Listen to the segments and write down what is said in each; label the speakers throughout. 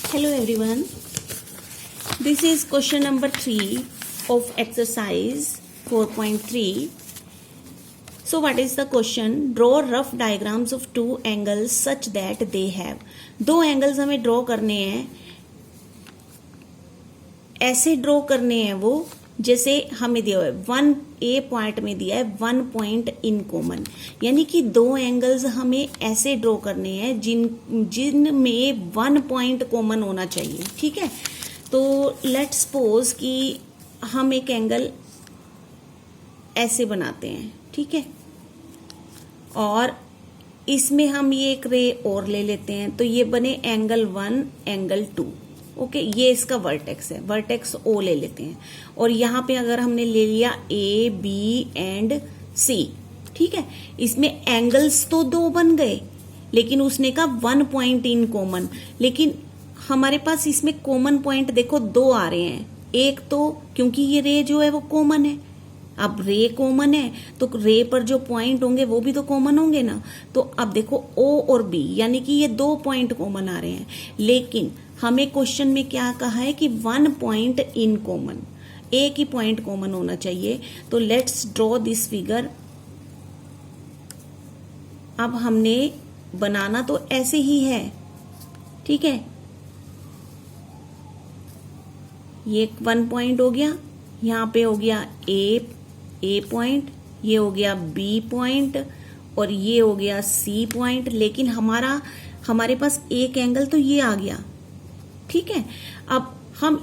Speaker 1: Hello everyone. This is question number 3 of exercise 4.3. So what is the question? Draw rough diagrams of two angles such that they have. दो angles हमें draw करने हैं, ऐसे draw करने हैं वो जैसे हमें दिया हुआ है 1A पॉइंट में दिया है 1 पॉइंट इन कॉमन, यानी कि दो एंगल्स हमें ऐसे ड्रॉ करने हैं जिनमें 1 पॉइंट कॉमन होना चाहिए. ठीक है, तो लेट्स सपोज कि हम एक एंगल ऐसे बनाते हैं. ठीक है, और इसमें हम ये एक रे और ले लेते हैं, तो ये बने एंगल 1 एंगल 2. ओके, ये इसका वर्टेक्स है, वर्टेक्स ओ ले लेते हैं. और यहाँ पे अगर हमने ले लिया ए बी एंड सी. ठीक है, इसमें एंगल्स तो दो बन गए, लेकिन उसने कहा 1 पॉइंट इन कॉमन. लेकिन हमारे पास इसमें कॉमन पॉइंट देखो दो आ रहे हैं. एक तो क्योंकि ये रे जो है वो कॉमन है, अब रे कॉमन है तो रे पर जो पॉइंट होंगे वो भी तो कॉमन होंगे ना. तो अब देखो ओ और बी, यानी कि ये 2 पॉइंट कॉमन आ रहे हैं. लेकिन हमें क्वेश्चन में क्या कहा है कि 1 पॉइंट इन कॉमन, एक ही पॉइंट कॉमन होना चाहिए. तो लेट्स ड्रॉ दिस फिगर. अब हमने बनाना तो ऐसे ही है. ठीक है, ये 1 पॉइंट हो गया, यहाँ पे हो गया ए पॉइंट, ये हो गया बी पॉइंट और ये हो गया सी पॉइंट. लेकिन हमारे पास एक एंगल तो ये आ गया. ठीक है, अब हम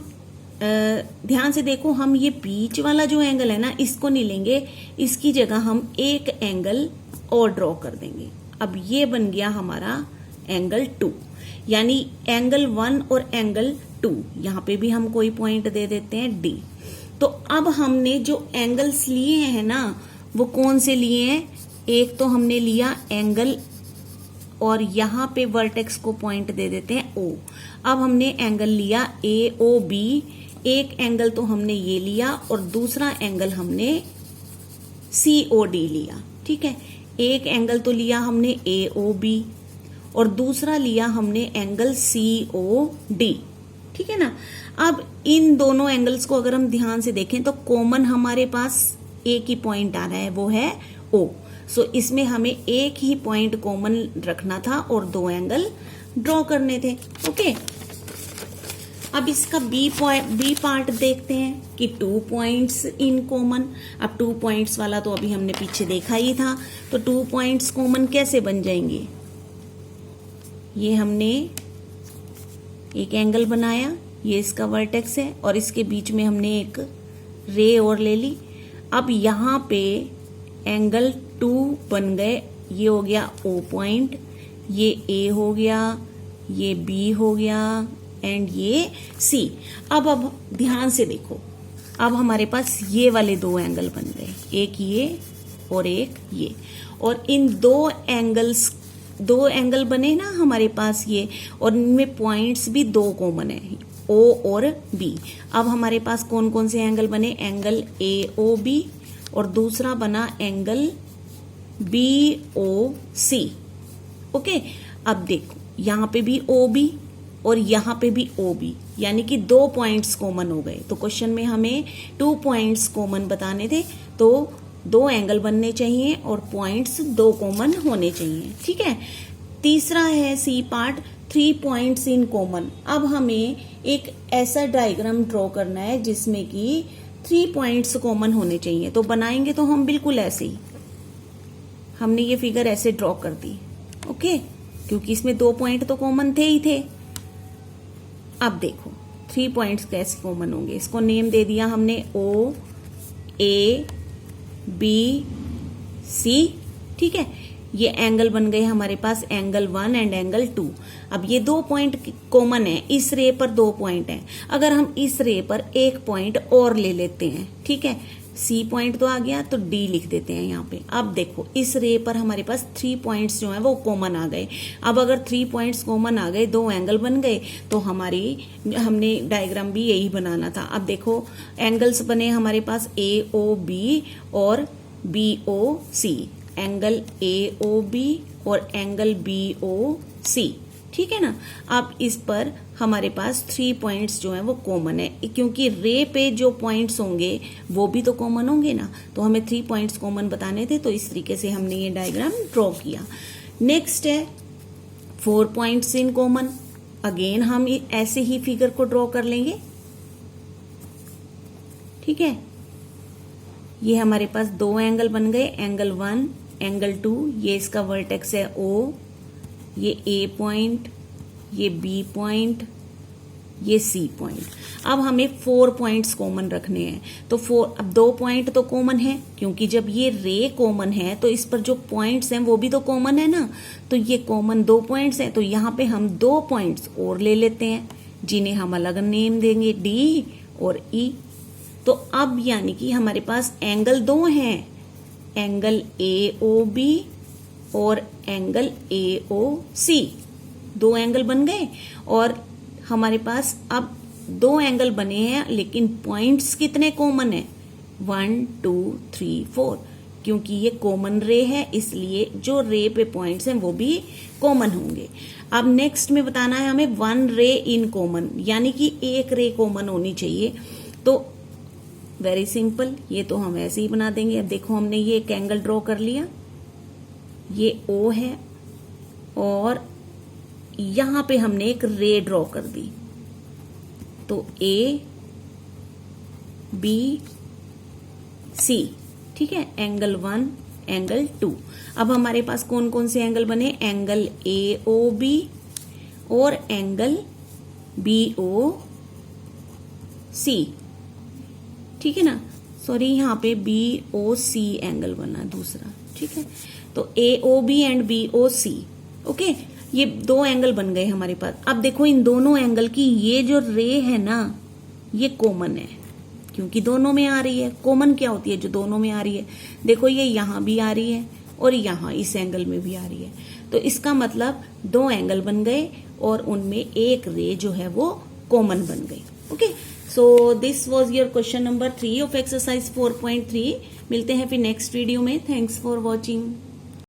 Speaker 1: ध्यान से देखो, हम ये बीच वाला जो एंगल है ना, इसको नहीं लेंगे, इसकी जगह हम एक एंगल और ड्रॉ कर देंगे. अब ये बन गया हमारा एंगल 2, यानी एंगल 1 और एंगल 2. यहाँ पे भी हम कोई पॉइंट दे देते हैं डी. तो अब हमने जो एंगल्स लिए हैं ना, वो कौन से लिए हैं? एक तो हमने लिया एंगल और यहाँ पे वर्टेक्स को पॉइंट दे देते हैं ओ. अब हमने एंगल लिया ए ओ बी. एक एंगल तो हमने ये लिया और दूसरा एंगल हमने सी ओ डी लिया. ठीक है, एक एंगल तो लिया हमने ए ओ बी और दूसरा लिया हमने एंगल सी ओ डी. ठीक है ना. अब इन दोनों एंगल्स को अगर हम ध्यान से देखें तो कॉमन हमारे पास एक ही पॉइंट आ रहा है, वो है ओ. सो इसमें हमें एक ही पॉइंट कॉमन रखना था और दो एंगल ड्रॉ करने थे. ओके, अब इसका बी पार्ट देखते हैं कि 2 पॉइंट्स इन कॉमन. अब 2 पॉइंट्स वाला तो अभी हमने पीछे देखा ही था, तो 2 पॉइंट्स कॉमन कैसे बन जाएंगे? ये हमने एक एंगल बनाया, ये इसका वर्टेक्स है और इसके बीच में हमने एक रे और ले ली. अब यहाँ पे एंगल 2 बन गए. ये हो गया ओ पॉइंट, ये ए हो गया, ये बी हो गया एंड ये सी. अब ध्यान से देखो, अब हमारे पास ये वाले दो एंगल बन गए, एक ये और एक ये. और इन दो एंगल बने ना हमारे पास ये, और इनमें पॉइंट्स भी दो कॉमन है, ओ और बी. अब हमारे पास कौन कौन से एंगल बने? एंगल ए ओ बी और दूसरा बना एंगल बी ओ सी. ओके, अब देखो यहाँ पे भी ओ बी और यहाँ पे भी ओ बी, यानी कि 2 पॉइंट्स कॉमन हो गए. तो क्वेश्चन में हमें 2 पॉइंट्स कॉमन बताने थे, तो 2 एंगल बनने चाहिए और पॉइंट्स 2 कॉमन होने चाहिए. ठीक है, तीसरा है C part, 3 points in common. अब हमें एक ऐसा डायग्राम ड्रॉ करना है जिसमें कि 3 पॉइंट्स कॉमन होने चाहिए. तो बनाएंगे तो हम बिल्कुल ऐसे ही, हमने ये फिगर ऐसे ड्रॉ कर दी. ओके, क्योंकि इसमें 2 पॉइंट तो कॉमन थे ही थे. अब देखो 3 पॉइंट्स कैसे कॉमन होंगे. इसको नेम दे दिया हमने ओ ए बी सी. ठीक है, ये एंगल बन गए हमारे पास एंगल 1 एंड एंगल 2. अब ये 2 पॉइंट कॉमन है, इस रे पर 2 पॉइंट हैं. अगर हम इस रे पर एक पॉइंट और ले लेते हैं, ठीक है, सी पॉइंट तो आ गया तो डी लिख देते हैं यहाँ पे. अब देखो इस रे पर हमारे पास 3 पॉइंट्स जो है वो कॉमन आ गए. अब अगर 3 पॉइंट्स कॉमन आ गए, 2 एंगल बन गए, तो हमने डायग्राम भी यही बनाना था. अब देखो एंगल्स बने हमारे पास ए ओ बी और B O C. Angle A O B और एंगल बी ओ सी. ठीक है ना। अब इस पर हमारे पास 3 पॉइंट्स जो हैं वो कॉमन है, क्योंकि रे पे जो पॉइंट्स होंगे वो भी तो कॉमन होंगे ना, तो हमें 3 पॉइंट्स कॉमन बताने थे, तो इस तरीके से हमने ये डायग्राम ड्रॉ किया। नेक्स्ट है 4 पॉइंट्स इन कॉमन। अगेन हम ऐसे ही फिगर को ड्रॉ कर लेंगे, ठीक है। ये हमारे पास 2 एंगल बन गए, एंगल 1, एंगल 2, ये इसका वर्टेक्स है O, ये A पॉइंट, ये B पॉइंट, ये C पॉइंट। अब हमें 4 पॉइंट्स कॉमन रखने हैं, तो 4, अब 2 पॉइंट तो कॉमन है, क्योंकि जब ये रे कॉमन है तो इस पर जो पॉइंट्स हैं वो भी तो कॉमन है ना, तो ये कॉमन 2 पॉइंट्स हैं, तो यहाँ पे हम 2 पॉइंट्स और ले लेते हैं, जिन्हें हम अलग नेम देंगे D और E। तो अब यानी कि हमारे पास एंगल 2 हैं, एंगल AOB और एंगल AOC, 2 एंगल बन गए। और हमारे पास अब 2 एंगल बने हैं, लेकिन पॉइंट्स कितने कॉमन है? 1 2 3 4, क्योंकि ये कॉमन रे है, इसलिए जो रे पे पॉइंट्स हैं वो भी कॉमन होंगे। अब नेक्स्ट में बताना है हमें 1 रे इन कॉमन, यानी कि एक रे कॉमन होनी चाहिए। तो वेरी सिंपल, ये तो हम ऐसे ही बना देंगे। अब देखो हमने ये एक एंगल ड्रॉ कर लिया, ये O है, और यहां पे हमने एक रे ड्रॉ कर दी, तो A B C, ठीक है, एंगल 1 एंगल 2। अब हमारे पास कौन कौन से एंगल बने? एंगल AOB और एंगल BOC, ठीक है ना। सॉरी, यहाँ पे BOC एंगल बना दूसरा, ठीक है। तो AOB एंड BOC, ओके, ये 2 एंगल बन गए हमारे पास। अब देखो इन दोनों एंगल की ये जो रे है ना, ये कॉमन है, क्योंकि दोनों में आ रही है। कॉमन क्या होती है? जो दोनों में आ रही है। देखो ये यहां भी आ रही है और यहां इस एंगल में भी आ रही है, तो इसका मतलब 2 एंगल बन गए और उनमें एक रे जो है वो कॉमन बन गई। Okay, so this was your question number 3 of exercise 4.3। मिलते हैं फिर नेक्स्ट वीडियो में। Thanks for watching.